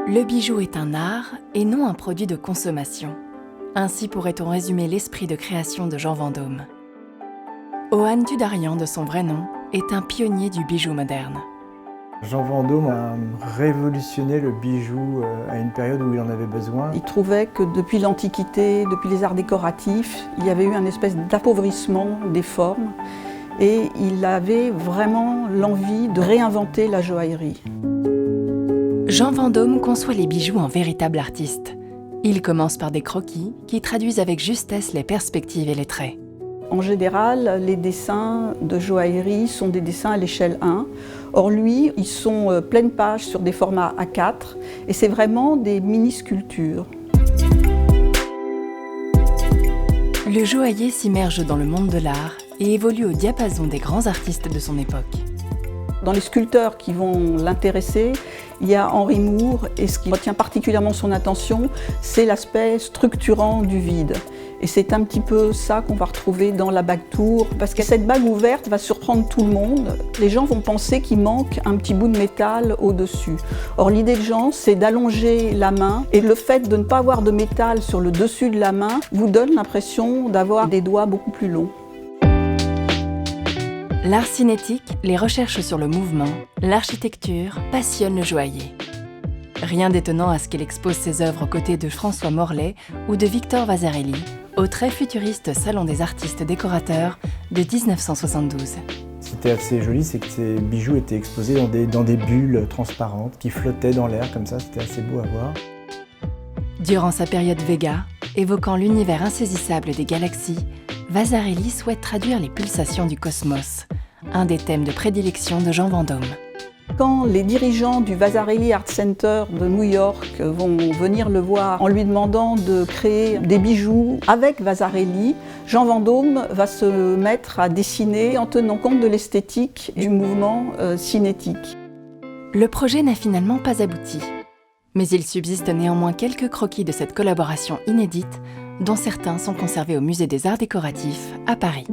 Le bijou est un art et non un produit de consommation. Ainsi pourrait-on résumer l'esprit de création de Jean Vendôme. Ohan Tudarian, de son vrai nom, est un pionnier du bijou moderne. Jean Vendôme a révolutionné le bijou à une période où il en avait besoin. Il trouvait que depuis l'Antiquité, depuis les arts décoratifs, il y avait eu une espèce d'appauvrissement des formes et il avait vraiment l'envie de réinventer la joaillerie. Jean Vendôme conçoit les bijoux en véritable artiste. Il commence par des croquis qui traduisent avec justesse les perspectives et les traits. En général, les dessins de joaillerie sont des dessins à l'échelle 1. Or lui, ils sont pleine page sur des formats A4 et c'est vraiment des mini-sculptures. Le joaillier s'immerge dans le monde de l'art et évolue au diapason des grands artistes de son époque. Dans les sculpteurs qui vont l'intéresser, il y a Henri Moore et ce qui retient particulièrement son attention, c'est l'aspect structurant du vide. Et c'est un petit peu ça qu'on va retrouver dans la bague tour, parce que cette bague ouverte va surprendre tout le monde. Les gens vont penser qu'il manque un petit bout de métal au-dessus. Or l'idée de Jean, c'est d'allonger la main, et le fait de ne pas avoir de métal sur le dessus de la main vous donne l'impression d'avoir des doigts beaucoup plus longs. L'art cinétique, les recherches sur le mouvement, l'architecture passionnent le joaillier. Rien d'étonnant à ce qu'il expose ses œuvres aux côtés de François Morlet ou de Victor Vasarely, au très futuriste Salon des artistes décorateurs de 1972. Ce qui était assez joli, c'est que ces bijoux étaient exposés dans des bulles transparentes qui flottaient dans l'air, comme ça, c'était assez beau à voir. Durant sa période Vega, évoquant l'univers insaisissable des galaxies, Vasarely souhaite traduire les pulsations du cosmos, un des thèmes de prédilection de Jean Vendôme. Quand les dirigeants du Vasarely Art Center de New York vont venir le voir en lui demandant de créer des bijoux avec Vasarely, Jean Vendôme va se mettre à dessiner en tenant compte de l'esthétique du mouvement cinétique. Le projet n'a finalement pas abouti, mais il subsiste néanmoins quelques croquis de cette collaboration inédite, dont certains sont conservés au Musée des Arts Décoratifs à Paris.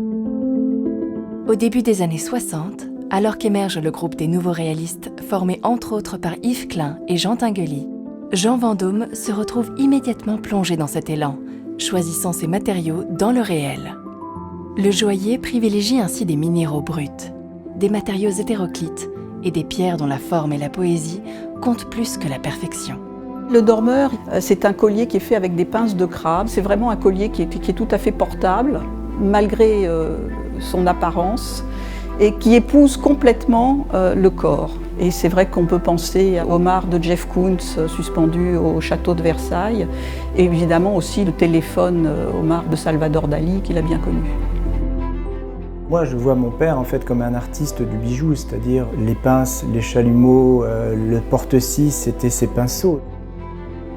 Au début des années 60, alors qu'émerge le groupe des Nouveaux Réalistes, formé entre autres par Yves Klein et Jean Tinguely, Jean Vendôme se retrouve immédiatement plongé dans cet élan, choisissant ses matériaux dans le réel. Le joaillier privilégie ainsi des minéraux bruts, des matériaux hétéroclites et des pierres dont la forme et la poésie comptent plus que la perfection. Le dormeur, c'est un collier qui est fait avec des pinces de crabe. C'est vraiment un collier qui est tout à fait portable, malgré son apparence, et qui épouse complètement le corps. Et c'est vrai qu'on peut penser au homard de Jeff Koons suspendu au château de Versailles, et évidemment aussi le téléphone homard de Salvador Dali, qu'il a bien connu. Moi, je vois mon père en fait comme un artiste du bijou, c'est-à-dire les pinces, les chalumeaux, le porte-scie, c'était ses pinceaux.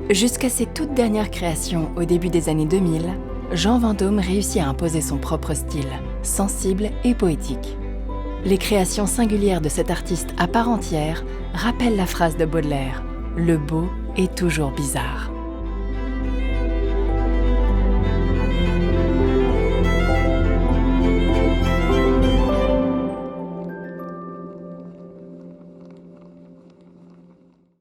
Jusqu'à ses toutes dernières créations au début des années 2000, Jean Vendôme réussit à imposer son propre style, sensible et poétique. Les créations singulières de cet artiste à part entière rappellent la phrase de Baudelaire « Le beau est toujours bizarre ».